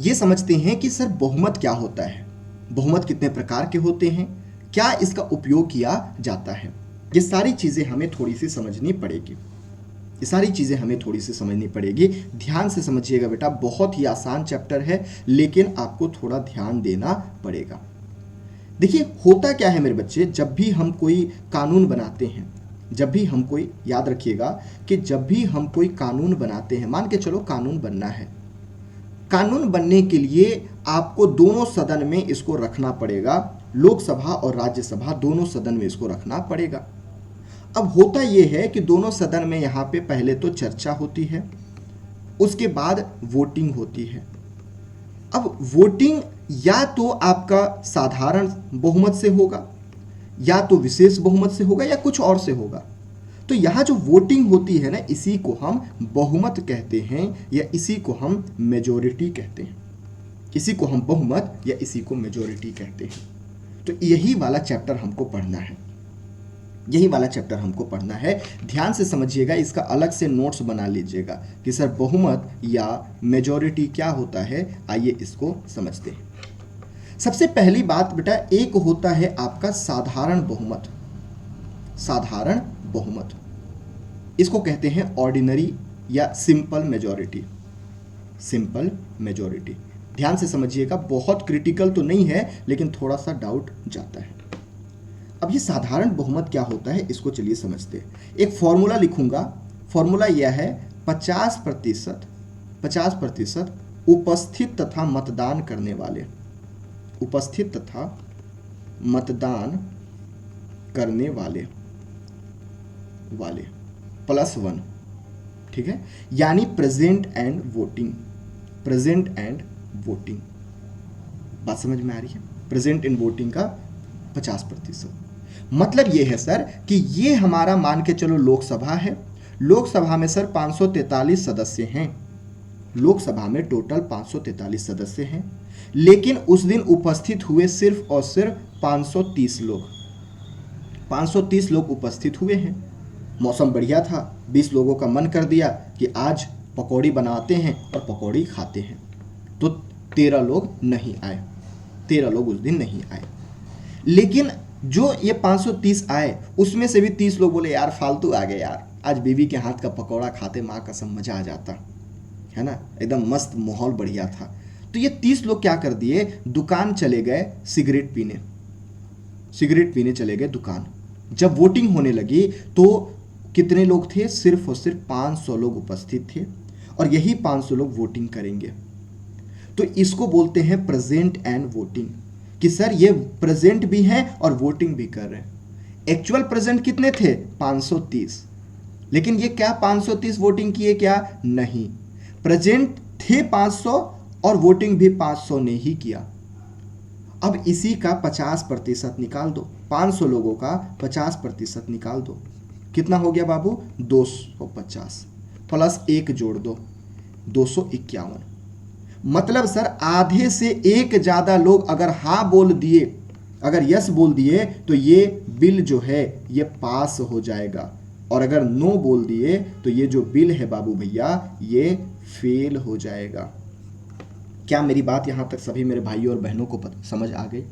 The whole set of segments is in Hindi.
ये समझते हैं कि सर बहुमत क्या होता है, बहुमत कितने प्रकार के होते हैं, क्या इसका उपयोग किया जाता है। ये सारी चीज़ें हमें थोड़ी सी समझनी पड़ेगी, ये सारी चीज़ें हमें थोड़ी सी समझनी पड़ेगी। ध्यान से समझिएगा बेटा, बहुत ही आसान चैप्टर है लेकिन आपको थोड़ा ध्यान देना पड़ेगा। देखिए होता क्या है मेरे बच्चे, जब भी हम कोई कानून बनाते हैं, जब भी हम कोई, याद रखिएगा कि जब भी हम कोई कानून बनाते हैं, मान के चलो कानून बनना है, कानून बनने के लिए आपको दोनों सदन में इसको रखना पड़ेगा, लोकसभा और राज्यसभा दोनों सदन में इसको रखना पड़ेगा। अब होता यह है कि दोनों सदन में यहाँ पे पहले तो चर्चा होती है, उसके बाद वोटिंग होती है। अब वोटिंग या तो आपका साधारण बहुमत से होगा, या तो विशेष बहुमत से होगा, या कुछ और से होगा। तो यहाँ जो वोटिंग होती है ना, इसी को हम बहुमत कहते हैं, या इसी को हम मेजॉरिटी कहते हैं। इसी को हम बहुमत या इसी को मेजॉरिटी कहते हैं। तो यही वाला चैप्टर हमको पढ़ना है, यही वाला चैप्टर हमको पढ़ना है। ध्यान से समझिएगा, इसका अलग से नोट्स बना लीजिएगा कि सर बहुमत या मेजॉरिटी क्या होता है। आइए इसको समझते हैं। सबसे पहली बात बेटा, एक होता है आपका साधारण बहुमत। साधारण बहुमत, इसको कहते हैं ऑर्डिनरी या सिंपल मेजॉरिटी। सिंपल मेजॉरिटी, ध्यान से समझिएगा, बहुत क्रिटिकल तो नहीं है लेकिन थोड़ा सा डाउट जाता है। अब ये साधारण बहुमत क्या होता है, इसको चलिए समझते हैं। एक फॉर्मूला लिखूंगा, फॉर्मूला यह है 50% उपस्थित तथा मतदान करने वाले, उपस्थित तथा मतदान करने वाले +1, ठीक है, यानी present and voting. Present and voting, बात समझ में आ रही है? प्रेजेंट एंड वोटिंग का 50%। मतलब ये है सर कि ये हमारा मान के चलो लोकसभा है, लोकसभा में सर 543 सदस्य हैं, लोकसभा में टोटल 543 सदस्य हैं, लेकिन उस दिन उपस्थित हुए सिर्फ और सिर्फ 530 लोग। 530 लोग उपस्थित हुए हैं। मौसम बढ़िया था, 20 लोगों का मन कर दिया कि आज पकौड़ी बनाते हैं और पकौड़ी खाते हैं, तो 13 लोग नहीं आए, 13 लोग उस दिन नहीं आए। लेकिन जो ये 530 आए उसमें से भी 30 लोग बोले यार फालतू आ गए यार, आज बीवी के हाथ का पकौड़ा खाते माँ कसम मजा आ जाता है ना, एकदम मस्त माहौल बढ़िया था। तो ये 30 लोग क्या कर दिए, दुकान चले गए सिगरेट पीने, सिगरेट पीने चले गए दुकान। जब वोटिंग होने लगी तो कितने लोग थे, सिर्फ और सिर्फ 500 लोग उपस्थित थे, और यही 500 लोग वोटिंग करेंगे। तो इसको बोलते हैं प्रेजेंट एंड वोटिंग, कि सर ये प्रेजेंट भी हैं और वोटिंग भी कर रहे हैं। एक्चुअल प्रेजेंट कितने थे, 530, लेकिन ये क्या 530 वोटिंग किए, क्या नहीं, प्रेजेंट थे 500 और वोटिंग भी 500 ने ही किया। अब इसी का 50% निकाल दो, 500 लोगों का 50% निकाल दो, कितना हो गया बाबू, 250 प्लस 1 जोड़ दो, 251। मतलब सर आधे से एक ज्यादा लोग अगर हाँ बोल दिए, अगर यस बोल दिए तो ये बिल जो है ये पास हो जाएगा, और अगर नो बोल दिए तो ये जो बिल है बाबू भैया ये फेल हो जाएगा। क्या मेरी बात यहां तक सभी मेरे भाइयों और बहनों को समझ आ गई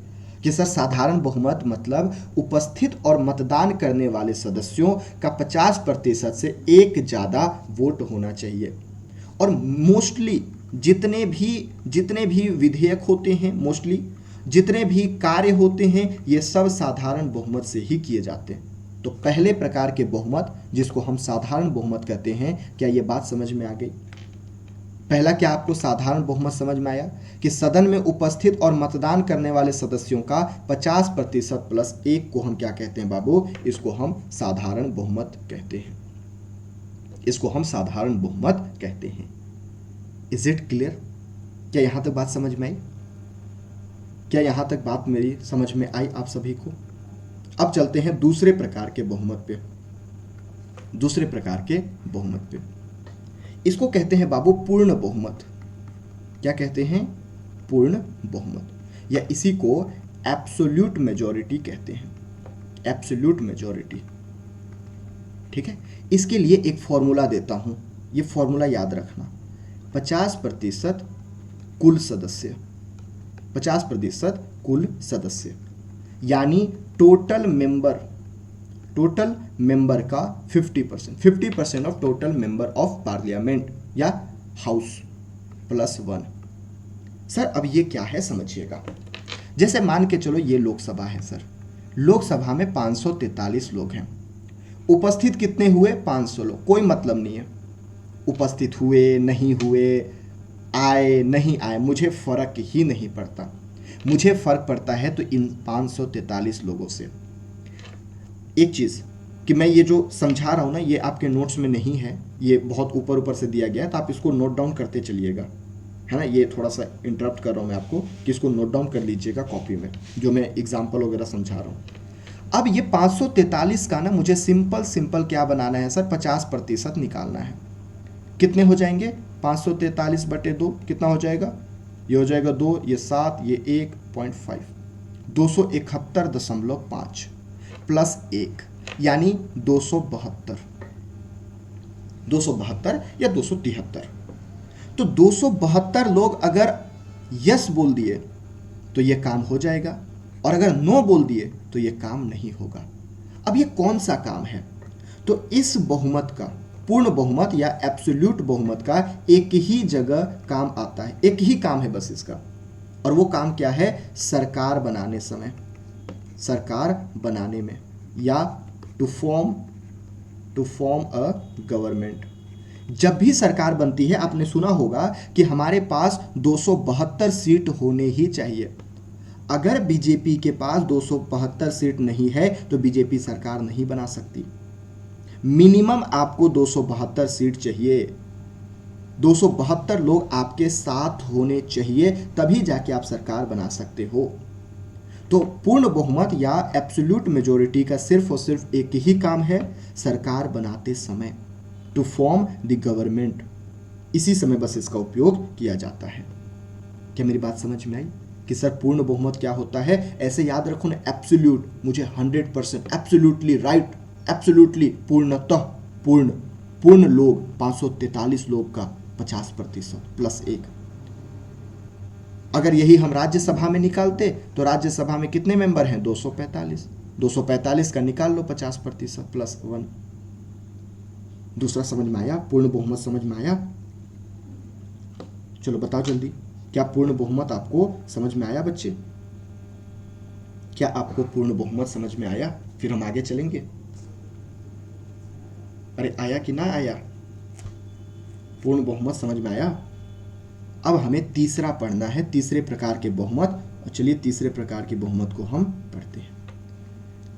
कि सर साधारण बहुमत मतलब उपस्थित और मतदान करने वाले सदस्यों का 50% से एक ज़्यादा वोट होना चाहिए। और मोस्टली जितने भी विधेयक होते हैं, मोस्टली जितने भी कार्य होते हैं, ये सब साधारण बहुमत से ही किए जाते हैं। तो पहले प्रकार के बहुमत जिसको हम साधारण बहुमत कहते हैं, क्या ये बात समझ में आ गई? पहला क्या आपको साधारण बहुमत समझ में आया कि सदन में उपस्थित और मतदान करने वाले सदस्यों का 50% प्लस 1 को हम क्या कहते हैं बाबू, इसको हम साधारण बहुमत कहते हैं, इसको हम साधारण बहुमत कहते हैं। Is it clear? क्या यहां तक बात समझ में आई? क्या यहां तक बात मेरी समझ में आई आप सभी को? अब चलते हैं दूसरे प्रकार के बहुमत पे, दूसरे प्रकार के बहुमत पे। इसको कहते हैं बाबू पूर्ण बहुमत। क्या कहते हैं? पूर्ण बहुमत, या इसी को एब्सोल्यूट मेजॉरिटी कहते हैं, एब्सोल्यूट मेजॉरिटी। ठीक है, इसके लिए एक फॉर्मूला देता हूं, ये फॉर्मूला याद रखना, 50% कुल सदस्य, 50% कुल सदस्य, यानी टोटल मेंबर का 50% of total member of parliament या हाउस प्लस 1। सर अब ये क्या है समझिएगा। जैसे मान के चलो ये लोकसभा है सर, लोकसभा में 543 लोग हैं, उपस्थित कितने हुए 500 लोग, कोई मतलब नहीं है उपस्थित हुए नहीं हुए, आए नहीं आए, मुझे फर्क ही नहीं पड़ता। मुझे फर्क पड़ता है तो इन 543 लोगों से। एक चीज़ कि मैं ये जो समझा रहा हूँ ना, ये आपके नोट्स में नहीं है, ये बहुत ऊपर से दिया गया है, तो आप इसको नोट डाउन करते चलिएगा, है ना। ये थोड़ा सा इंटरप्ट कर रहा हूँ मैं आपको कि इसको नोट डाउन कर लीजिएगा कॉपी में, जो मैं एग्जाम्पल वगैरह समझा रहा हूँ। अब ये 543 का ना मुझे सिंपल क्या बनाना है सर, 50% निकालना है। कितने हो जाएंगे 543 बटे 2 कितना हो जाएगा, ये हो जाएगा 2, ये 7, ये 1.5, 271.5 प्लस 1 यानी 272 या 273। तो 272 लोग अगर यस बोल दिए तो ये काम हो जाएगा, और अगर नो बोल दिए तो ये काम नहीं होगा। अब ये कौन सा काम है, तो इस बहुमत का, पूर्ण बहुमत या एब्सोल्यूट बहुमत का एक ही जगह काम आता है, एक ही काम है बस इसका, और वो काम क्या है, सरकार बनाने समय, सरकार बनाने में, या टू फॉर्म अ गवर्नमेंट। जब भी सरकार बनती है आपने सुना होगा कि हमारे पास 272 सीट होने ही चाहिए। अगर बीजेपी के पास 272 सीट नहीं है तो बीजेपी सरकार नहीं बना सकती। मिनिमम आपको 272 सीट चाहिए, 272 लोग आपके साथ होने चाहिए, तभी जाके आप सरकार बना सकते हो। तो पूर्ण बहुमत या एब्सोल्यूट मेजॉरिटी का सिर्फ और सिर्फ एक ही काम है, सरकार बनाते समय, टू फॉर्म द गवर्नमेंट। इसी समय बस इसका उपयोग किया जाता है। क्या मेरी बात समझ में आई कि सर पूर्ण बहुमत क्या होता है? ऐसे याद रखो ना, एब्सोल्यूट मुझे 100%, एब्सोल्युटली राइट, एब्सोल्युटली पूर्णतः पूर्ण लोग 543 लोग का 50% प्लस 1। अगर यही हम राज्यसभा में निकालते तो राज्यसभा में कितने मेंबर हैं, 245, 245 का निकाल लो 50% प्लस 1। दूसरा समझ में आया, पूर्ण बहुमत समझ में आया? चलो बताओ जल्दी, क्या पूर्ण बहुमत आपको समझ में आया बच्चे? क्या आपको पूर्ण बहुमत समझ में आया? फिर हम आगे चलेंगे। अरे आया कि ना आया? पूर्ण बहुमत समझ में आया? अब हमें तीसरा पढ़ना है, तीसरे प्रकार के बहुमत। और चलिए तीसरे प्रकार के बहुमत को हम पढ़ते हैं।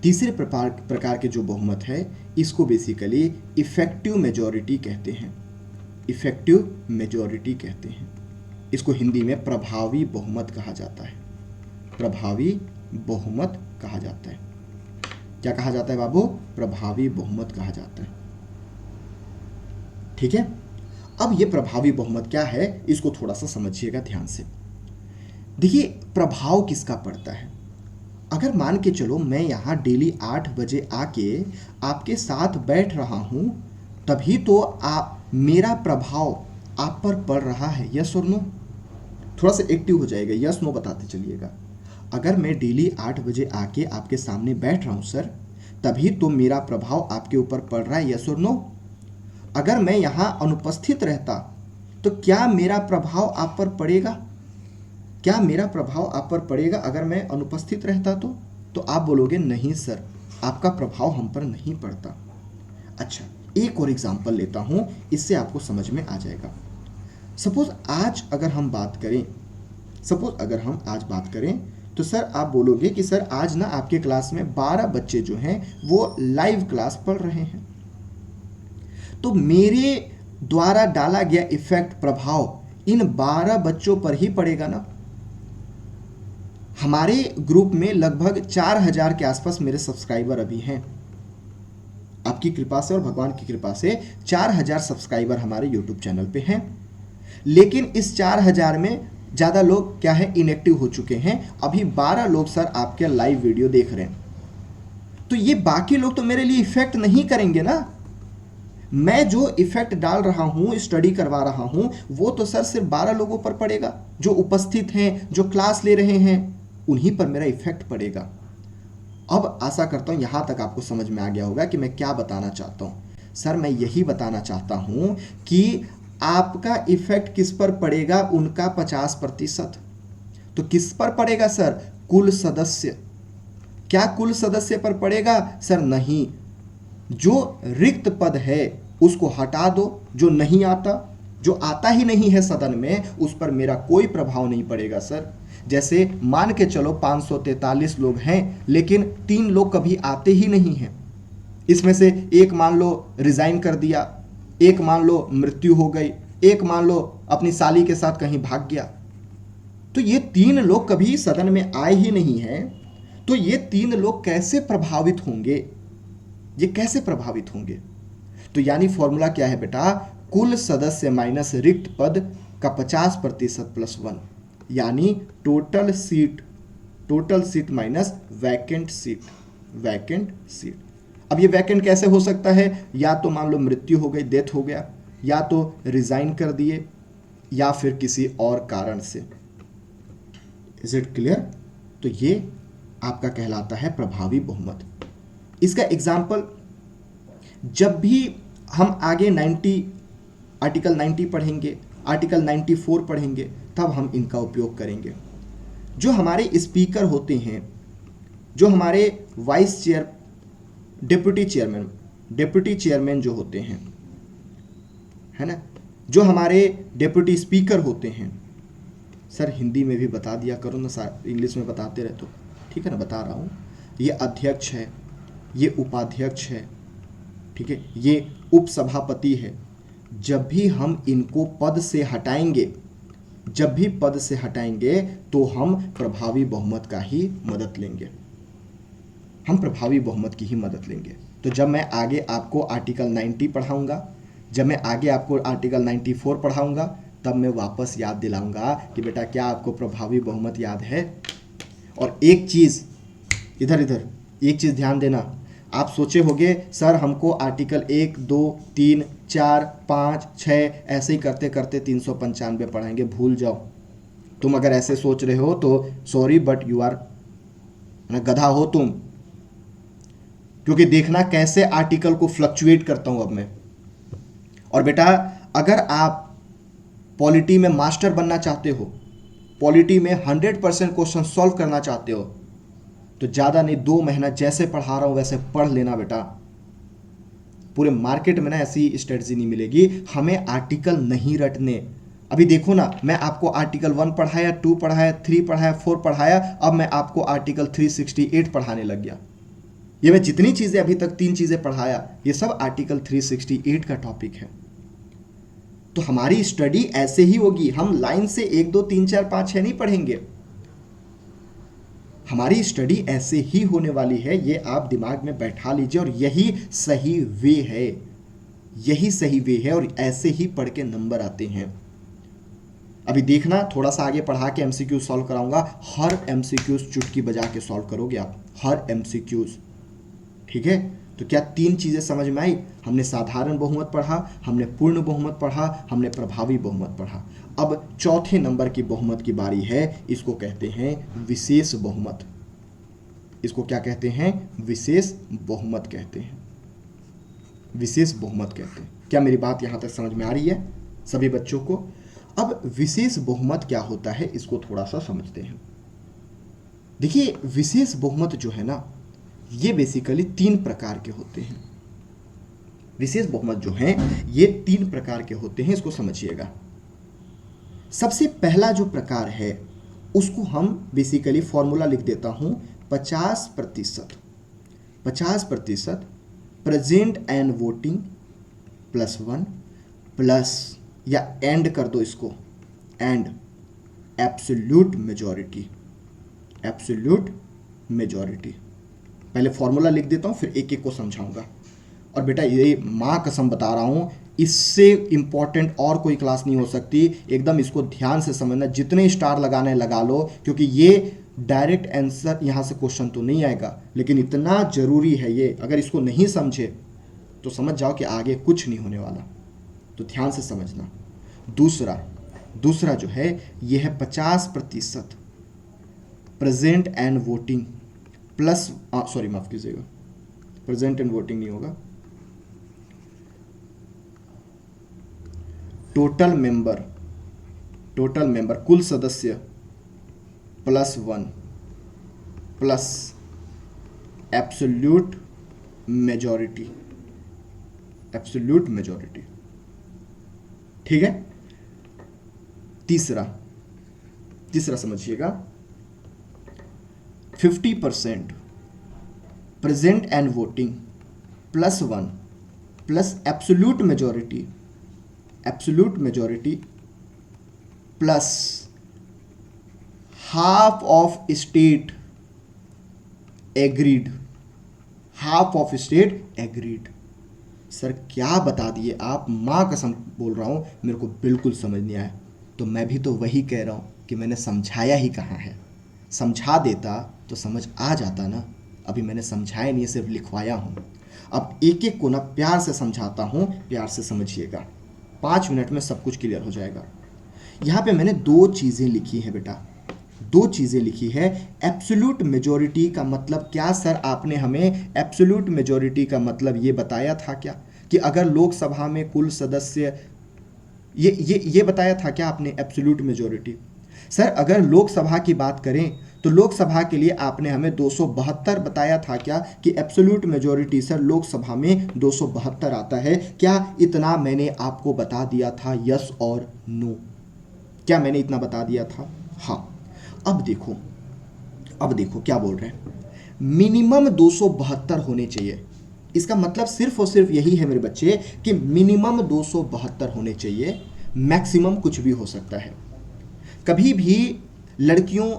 तीसरे प्रकार के जो बहुमत है इसको बेसिकली इफेक्टिव मेजॉरिटी कहते हैं। इफेक्टिव मेजॉरिटी कहते हैं इसको, हिंदी में प्रभावी बहुमत कहा जाता है। प्रभावी बहुमत कहा जाता है। क्या कहा जाता है बाबू? प्रभावी बहुमत कहा जाता है। ठीक है, अब ये प्रभावी बहुमत क्या है इसको थोड़ा सा समझिएगा ध्यान से। देखिए प्रभाव किसका पड़ता है। अगर मान के चलो मैं यहाँ डेली 8 बजे आके आपके साथ बैठ रहा हूँ, तभी तो मेरा प्रभाव आप पर पड़ रहा है। यस और नो? थोड़ा सा एक्टिव हो जाएगा, यस नो बताते चलिएगा। अगर मैं डेली 8 बजे आके आपके सामने बैठ रहा हूँ सर, तभी तो मेरा प्रभाव आपके ऊपर पड़ रहा है। यस और नो? अगर मैं यहाँ अनुपस्थित रहता तो क्या मेरा प्रभाव आप पर पड़ेगा? क्या मेरा प्रभाव आप पर पड़ेगा अगर मैं अनुपस्थित रहता तो आप बोलोगे नहीं सर, आपका प्रभाव हम पर नहीं पड़ता। अच्छा, एक और एग्जांपल लेता हूँ, इससे आपको समझ में आ जाएगा। सपोज आज अगर हम बात करें तो सर आप बोलोगे कि सर आज ना आपके क्लास में 12 बच्चे जो हैं वो लाइव क्लास पढ़ रहे हैं, तो मेरे द्वारा डाला गया इफेक्ट, प्रभाव इन 12 बच्चों पर ही पड़ेगा ना। हमारे ग्रुप में लगभग 4000 के आसपास मेरे सब्सक्राइबर अभी हैं। आपकी कृपा से और भगवान की कृपा से 4000 सब्सक्राइबर हमारे यूट्यूब चैनल पे हैं। लेकिन इस 4000 में ज़्यादा लोग क्या है, इनएक्टिव हो चुके हैं। अभी 12 लोग सर आपके लाइव वीडियो देख रहे हैं, तो ये बाकी लोग तो मेरे लिए इफेक्ट नहीं करेंगे ना। मैं जो इफेक्ट डाल रहा हूं, स्टडी करवा रहा हूं, वो तो सर सिर्फ 12 लोगों पर पड़ेगा जो उपस्थित हैं, जो क्लास ले रहे हैं, उन्हीं पर मेरा इफेक्ट पड़ेगा। अब आशा करता हूं यहां तक आपको समझ में आ गया होगा कि मैं क्या बताना चाहता हूं। सर मैं यही बताना चाहता हूं कि आपका इफेक्ट किस पर पड़ेगा, उनका 50%। तो किस पर पड़ेगा सर? कुल सदस्य। क्या कुल सदस्य पर पड़ेगा? सर नहीं, जो रिक्त पद है उसको हटा दो, जो नहीं आता, जो आता ही नहीं है सदन में, उस पर मेरा कोई प्रभाव नहीं पड़ेगा सर। जैसे मान के चलो 543 लोग हैं, लेकिन 3 लोग कभी आते ही नहीं हैं। इसमें से एक मान लो रिजाइन कर दिया, एक मान लो मृत्यु हो गई, एक मान लो अपनी साली के साथ कहीं भाग गया। तो ये 3 लोग कभी सदन में आए ही नहीं हैं। तो ये 3 लोग कैसे प्रभावित होंगे? ये कैसे प्रभावित होंगे? तो यानी फॉर्मूला क्या है बेटा? कुल सदस्य माइनस रिक्त पद का 50% प्लस 1, यानी total seat minus vacant seat. अब ये वैकेंट कैसे हो सकता है? या तो मान लो मृत्यु हो गई, डेथ हो गया, या तो रिजाइन कर दिए, या फिर किसी और कारण से। Is it clear? तो ये आपका कहलाता है प्रभावी बहुमत। इसका एग्जाम्पल जब भी हम आगे आर्टिकल 90 पढ़ेंगे, आर्टिकल 94 पढ़ेंगे, तब हम इनका उपयोग करेंगे। जो हमारे स्पीकर होते हैं, जो हमारे वाइस चेयर, डेप्यूटी चेयरमैन जो होते हैं, है ना, जो हमारे डेप्यूटी स्पीकर होते हैं, सर हिंदी में भी बता दिया करो ना सर, इंग्लिश में बताते रहे तो ठीक है ना, बता रहा हूँ। ये अध्यक्ष है, ये उपाध्यक्ष है, ठीक है, ये उपसभापति है। जब भी हम इनको पद से हटाएंगे तो हम प्रभावी बहुमत का ही मदद लेंगे, हम प्रभावी बहुमत की ही मदद लेंगे। तो जब मैं आगे आपको आर्टिकल 90 पढ़ाऊंगा, जब मैं आगे आपको आर्टिकल 94 पढ़ाऊंगा, तब मैं वापस याद दिलाऊंगा कि बेटा क्या आपको प्रभावी बहुमत याद है। और एक चीज़ इधर एक चीज़ ध्यान देना, आप सोचे होंगे सर हमको आर्टिकल 1, 2, 3, 4, 5, 6 ऐसे ही करते करते 395 पढ़ाएंगे। भूल जाओ, तुम अगर ऐसे सोच रहे हो तो सॉरी बट यू आर गधा हो तुम। क्योंकि देखना कैसे आर्टिकल को फ्लक्चुएट करता हूं अब मैं। और बेटा अगर आप पॉलिटी में मास्टर बनना चाहते हो, पॉलिटी में 100% क्वेश्चन सॉल्व करना चाहते हो, तो ज़्यादा नहीं 2 महीना जैसे पढ़ा रहा हूँ वैसे पढ़ लेना बेटा। पूरे मार्केट में ना ऐसी स्ट्रेटजी नहीं मिलेगी, हमें आर्टिकल नहीं रटने। अभी देखो ना, मैं आपको आर्टिकल 1 पढ़ाया, 2 पढ़ाया, 3 पढ़ाया, 4 पढ़ाया, अब मैं आपको आर्टिकल 368 पढ़ाने लग गया। ये मैं जितनी चीज़ें अभी तक 3 चीज़ें पढ़ाया, ये सब आर्टिकल 368 का टॉपिक है। तो हमारी स्टडी ऐसे ही होगी, हम लाइन से 1, 2, 3, 4, 5, 6 नहीं पढ़ेंगे। हमारी स्टडी ऐसे ही होने वाली है, ये आप दिमाग में बैठा लीजिए। और यही सही वे है, यही सही वे है, और ऐसे ही पढ़ के नंबर आते हैं। अभी देखना, थोड़ा सा आगे पढ़ा के एमसीक्यू सॉल्व कराऊंगा। हर एमसीक्यूज चुटकी बजा के सॉल्व करोगे आप, हर एमसीक्यूज, ठीक है। तो क्या 3 चीज़ें समझ में आई? हमने साधारण बहुमत पढ़ा, हमने पूर्ण बहुमत पढ़ा, हमने प्रभावी बहुमत पढ़ा। अब चौथे नंबर की बहुमत की बारी है, इसको कहते हैं विशेष बहुमत। इसको क्या कहते हैं? विशेष बहुमत कहते हैं, विशेष बहुमत कहते हैं। क्या मेरी बात यहाँ तक समझ में आ रही है सभी बच्चों को? अब विशेष बहुमत क्या होता है, इसको थोड़ा सा समझते हैं। देखिए विशेष बहुमत जो है ना, ये बेसिकली 3 प्रकार के होते हैं। विशेष बहुमत जो हैं ये 3 प्रकार के होते हैं, इसको समझिएगा। सबसे पहला जो प्रकार है उसको हम बेसिकली फॉर्मूला लिख देता हूं 50%। 50% present and voting plus 1 plus, या एंड कर दो इसको, and absolute majority. Absolute majority, पहले फॉर्मूला लिख देता हूँ फिर एक एक को समझाऊंगा। और बेटा ये माँ कसम बता रहा हूँ, इससे इंपॉर्टेंट और कोई क्लास नहीं हो सकती। एकदम इसको ध्यान से समझना, जितने स्टार लगाने लगा लो, क्योंकि ये डायरेक्ट आंसर यहाँ से क्वेश्चन तो नहीं आएगा, लेकिन इतना जरूरी है ये। अगर इसको नहीं समझे तो समझ जाओ कि आगे कुछ नहीं होने वाला, तो ध्यान से समझना। दूसरा जो है ये है 50% present and voting plus, sorry माफ कीजिएगा, प्रेजेंट एंड वोटिंग नहीं होगा, टोटल मेंबर कुल सदस्य +1 प्लस एब्सोल्यूट मेजॉरिटी, ठीक है। तीसरा समझिएगा, 50% present and voting +1 plus absolute majority plus half of state agreed. Sir क्या बता दिए आप, माँ कसम बोल रहा हूँ मेरे को बिल्कुल समझ नहीं आया। तो मैं भी तो वही कह रहा हूँ कि मैंने समझाया ही कहाँ है, समझा देता तो समझ आ जाता ना। अभी मैंने समझाया नहीं, सिर्फ लिखवाया हूँ। अब एक एक को ना प्यार से समझाता हूँ, प्यार से समझिएगा, 5 मिनट में सब कुछ क्लियर हो जाएगा। यहाँ पे मैंने 2 चीज़ें लिखी हैं बेटा, 2 चीज़ें लिखी है। एब्सोल्यूट मेजॉरिटी का मतलब क्या सर, आपने हमें एब्सोल्यूट मेजॉरिटी का मतलब ये बताया था क्या कि अगर लोकसभा में कुल सदस्य, ये बताया था क्या आपने एब्सोल्यूट मेजॉरिटी? सर अगर लोकसभा की बात करें तो लोकसभा के लिए आपने हमें 272 बताया था क्या कि एब्सोल्यूट मेजॉरिटी सर लोकसभा में 272 आता है क्या? इतना मैंने आपको बता दिया था, यस और नो? क्या मैंने इतना बता दिया था? हाँ। अब देखो क्या बोल रहे हैं, मिनिमम 272 होने चाहिए। इसका मतलब सिर्फ और सिर्फ यही है मेरे बच्चे कि मिनिमम 272 होने चाहिए, मैक्सिमम कुछ भी हो सकता है। कभी भी लड़कियों,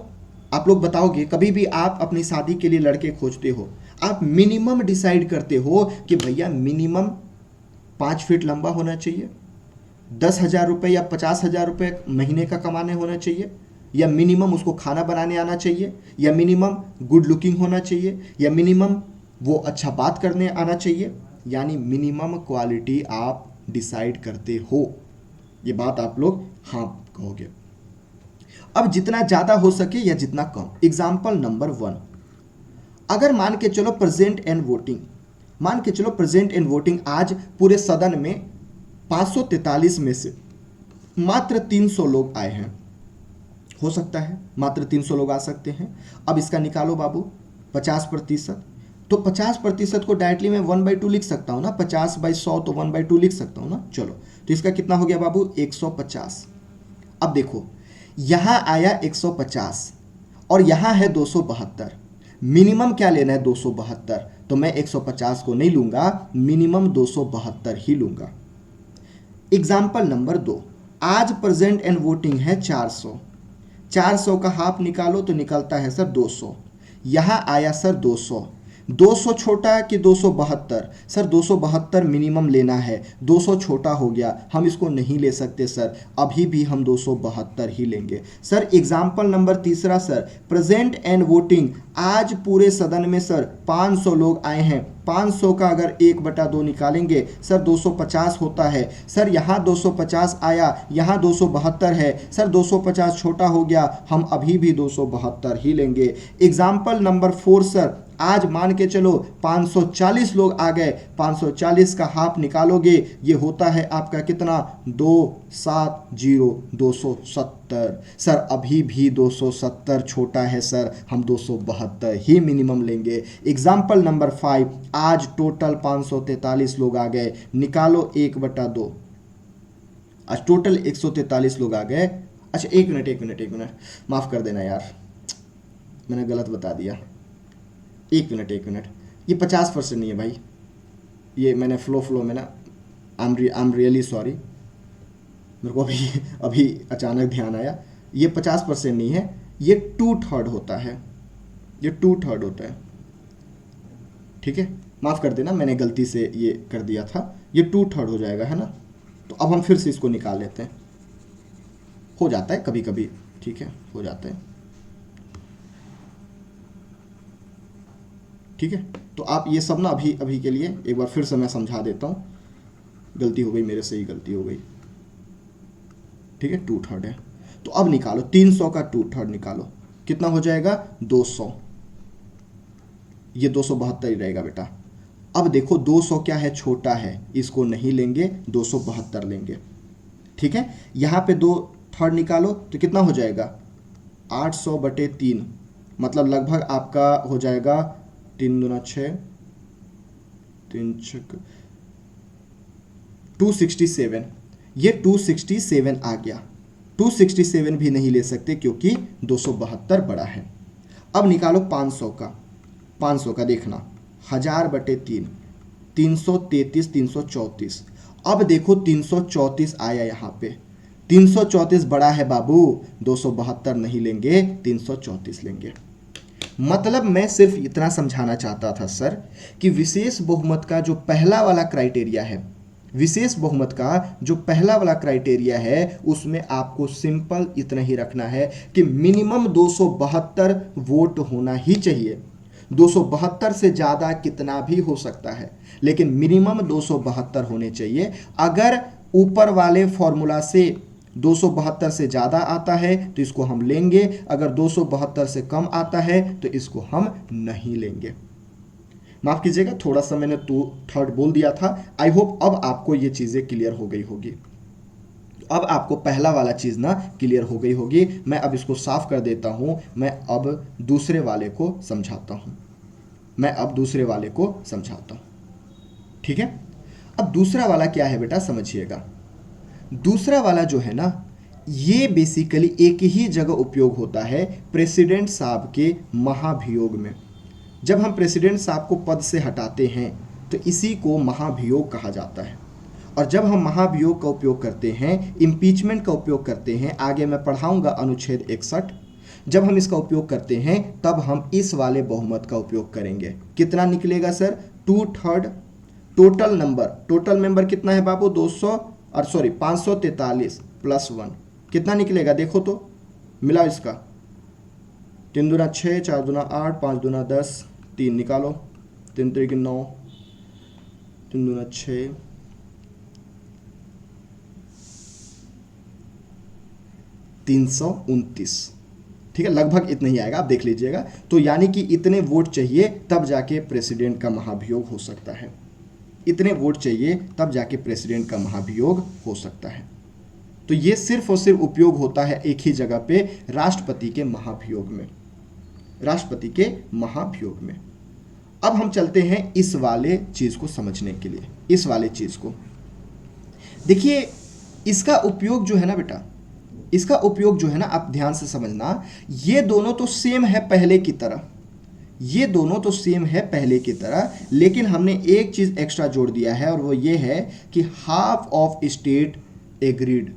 आप लोग बताओगे, कभी भी आप अपनी शादी के लिए लड़के खोजते हो, आप मिनिमम डिसाइड करते हो कि भैया मिनिमम 5 फीट लंबा होना चाहिए, 10,000 रुपये या 50,000 रुपये महीने का कमाने होना चाहिए, या मिनिमम उसको खाना बनाने आना चाहिए, या मिनिमम गुड लुकिंग होना चाहिए, या मिनिमम वो अच्छा बात करने आना चाहिए। यानी मिनिमम क्वालिटी आप डिसाइड करते हो। ये बात आप लोग हाँ कहोगे। अब जितना ज़्यादा हो सके या जितना कम। एग्जाम्पल नंबर 1, अगर मान के चलो प्रेजेंट एंड वोटिंग आज पूरे सदन में 543 में से मात्र 300 लोग आए हैं, हो सकता है मात्र 300 लोग आ सकते हैं। अब इसका निकालो बाबू 50%, तो 50% को डायरेक्टली मैं 1/2 लिख सकता हूँ ना, 50/100 तो 1/2 लिख सकता हूँ ना। चलो तो इसका कितना हो गया बाबू, 150। अब देखो यहाँ आया 150 और यहाँ है 272, मिनिमम क्या लेना है 272, तो मैं 150 को नहीं लूँगा, मिनिमम 272 ही लूँगा। एग्जाम्पल नंबर 2, आज प्रेजेंट एंड वोटिंग है 400, 400 का हाफ निकालो तो निकलता है सर 200, यहाँ आया सर 200, 200 छोटा कि 272? सर 272 मिनिमम लेना है, 200 छोटा हो गया, हम इसको नहीं ले सकते सर, अभी भी हम 272 ही लेंगे। Sir example number 3 sir, present and voting आज पूरे सदन में सर 500 लोग आए हैं, 500 का अगर 1/2 निकालेंगे सर 250 होता है। सर यहाँ 250 आया, यहाँ 272 है, सर 250 छोटा हो गया, हम अभी भी 272 ही लेंगे। एग्जाम्पल नंबर 4 सर, आज मान के चलो 540 लोग आ गए, 540 का हाफ निकालोगे ये होता है आपका कितना, 270, 270। सर अभी भी 270 छोटा है सर, हम 272 ही मिनिमम लेंगे। एग्जाम्पल नंबर 5, आज टोटल 543 लोग आ गए, निकालो 1/2, आज टोटल 143 लोग आ गए। अच्छा एक मिनट माफ़ कर देना यार, मैंने गलत बता दिया, एक मिनट, ये 50% नहीं है भाई, ये मैंने फ्लो में ना, आई एम रियली सॉरी, मेरे को अभी अचानक ध्यान आया, ये 50% नहीं है, ये 2/3 होता है, ये 2/3 होता है, ठीक है, माफ़ कर देना, मैंने गलती से ये कर दिया था, ये 2/3 हो जाएगा, है ना। तो अब हम फिर से इसको निकाल लेते हैं, हो जाता है कभी कभी, ठीक है, हो जाता है। ठीक है, तो आप ये सब ना अभी अभी के लिए एक बार फिर से मैं समझा देता हूँ। गलती हो गई मेरे से ही, गलती हो गई। ठीक है, 2/3 है। तो अब निकालो 300 का 2/3 निकालो, कितना हो जाएगा 200। ये 272 ही रहेगा बेटा। अब देखो 200 क्या है, छोटा है, इसको नहीं लेंगे, 272 लेंगे। ठीक है, यहाँ पे 2/3 निकालो तो कितना हो जाएगा 800/3, मतलब लगभग आपका हो जाएगा 3 दूना 6, 3 6 267। ये 267 आ गया। 267 भी नहीं ले सकते क्योंकि 272 बड़ा है। अब निकालो 500 का। 500 का देखना 1000/3, 333, 334। अब देखो 334 आया यहाँ पे, 334 बड़ा है बाबू, 272 नहीं लेंगे, 334 लेंगे। मतलब मैं सिर्फ इतना समझाना चाहता था सर कि विशेष बहुमत का जो पहला वाला क्राइटेरिया है, विशेष बहुमत का जो पहला वाला क्राइटेरिया है, उसमें आपको सिंपल इतना ही रखना है कि मिनिमम 272 वोट होना ही चाहिए। 272 से ज़्यादा कितना भी हो सकता है, लेकिन मिनिमम 272 होने चाहिए। अगर ऊपर वाले फॉर्मूला से 272 से ज़्यादा आता है तो इसको हम लेंगे, अगर 272 से कम आता है तो इसको हम नहीं लेंगे। माफ़ कीजिएगा, थोड़ा सा मैंने 2/3 बोल दिया था। आई होप अब आपको ये चीज़ें क्लियर हो गई होगी। अब आपको पहला वाला चीज़ ना क्लियर हो गई होगी। मैं अब इसको साफ कर देता हूँ। मैं अब दूसरे वाले को समझाता हूँ। ठीक है, अब दूसरा वाला क्या है बेटा, समझिएगा। दूसरा वाला जो है ना, ये बेसिकली एक ही जगह उपयोग होता है, प्रेसिडेंट साहब के महाभियोग में। जब हम प्रेसिडेंट साहब को पद से हटाते हैं तो इसी को महाभियोग कहा जाता है। और जब हम महाभियोग का उपयोग करते हैं, इम्पीचमेंट का उपयोग करते हैं, आगे मैं पढ़ाऊंगा अनुच्छेद 61, जब हम इसका उपयोग करते हैं तब हम इस वाले बहुमत का उपयोग करेंगे। कितना निकलेगा सर, 2/3। टोटल मेंबर कितना है बाबू, 543 + 1 कितना निकलेगा, देखो तो मिला इसका, 3 दूना 6, 4 दूना 8, 5 दूना 10, 3 निकालो, 3 3 9, 3 दूना 6, 329। ठीक है, लगभग इतना ही आएगा, आप देख लीजिएगा। तो यानी कि इतने वोट चाहिए तब जाके प्रेसिडेंट का महाभियोग हो सकता है। इतने वोट चाहिए तब जाके प्रेसिडेंट का महाभियोग हो सकता है। तो ये सिर्फ और सिर्फ उपयोग होता है एक ही जगह पे, राष्ट्रपति के महाभियोग में। राष्ट्रपति के महाभियोग में। अब हम चलते हैं इस वाले चीज को समझने के लिए। इस वाले चीज को देखिए, इसका उपयोग जो है ना बेटा, इसका उपयोग जो है ना, आप ध्यान से समझना, ये दोनों तो सेम है पहले की तरह, ये दोनों तो सेम है पहले की तरह, लेकिन हमने एक चीज एक्स्ट्रा जोड़ दिया है और वो ये है कि हाफ ऑफ स्टेट एग्रीड।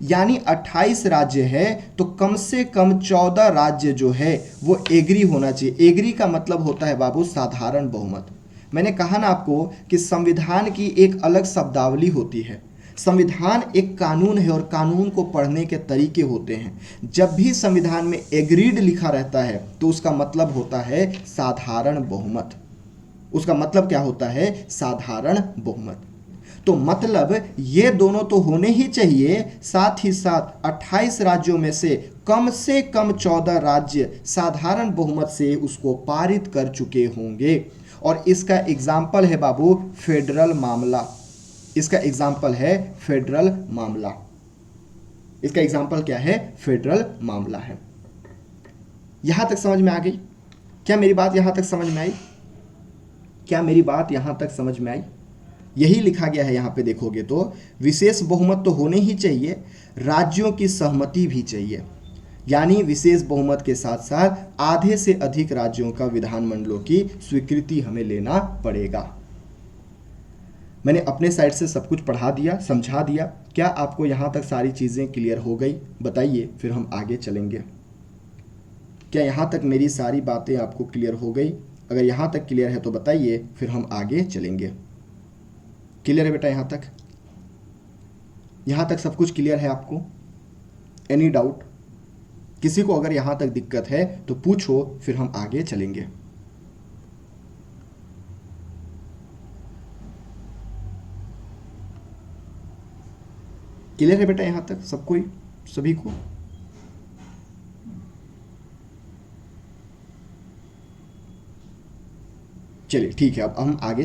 यानी 28 राज्य है तो कम से कम 14 राज्य जो है वो एग्री होना चाहिए। एग्री का मतलब होता है बाबू साधारण बहुमत। मैंने कहा ना आपको कि संविधान की एक अलग शब्दावली होती है। संविधान एक कानून है और कानून को पढ़ने के तरीके होते हैं। जब भी संविधान में एग्रीड लिखा रहता है तो उसका मतलब होता है साधारण बहुमत। उसका मतलब क्या होता है, साधारण बहुमत। तो मतलब ये दोनों तो होने ही चाहिए, साथ ही साथ 28 राज्यों में से कम 14 राज्य साधारण बहुमत से उसको पारित कर चुके होंगे। और इसका एग्जाम्पल है बाबू फेडरल मामला। इसका एग्जाम्पल है फेडरल मामला। इसका एग्जाम्पल क्या है, फेडरल मामला है। यहां तक समझ में आ गई क्या मेरी बात, यहां तक समझ में आई क्या मेरी बात, यहां तक समझ में आई। यही लिखा गया है यहां पे, देखोगे तो विशेष बहुमत तो होने ही चाहिए, राज्यों की सहमति भी चाहिए। यानी विशेष बहुमत के साथ साथ आधे से अधिक राज्यों का विधानमंडलों की स्वीकृति हमें लेना पड़ेगा। मैंने अपने साइड से सब कुछ पढ़ा दिया, समझा दिया। क्या आपको यहाँ तक सारी चीज़ें क्लियर हो गई, बताइए, फिर हम आगे चलेंगे। क्या यहाँ तक मेरी सारी बातें आपको क्लियर हो गई? अगर यहाँ तक क्लियर है तो बताइए, फिर हम आगे चलेंगे। क्लियर है बेटा यहाँ तक? यहाँ तक सब कुछ क्लियर है आपको? Any doubt? किसी को अगर यहाँ तक दिक्कत है तो पूछो, फिर हम आगे चलेंगे। क्लियर है बेटा यहाँ तक सबको, सभी को? चलिए ठीक है, अब हम आगे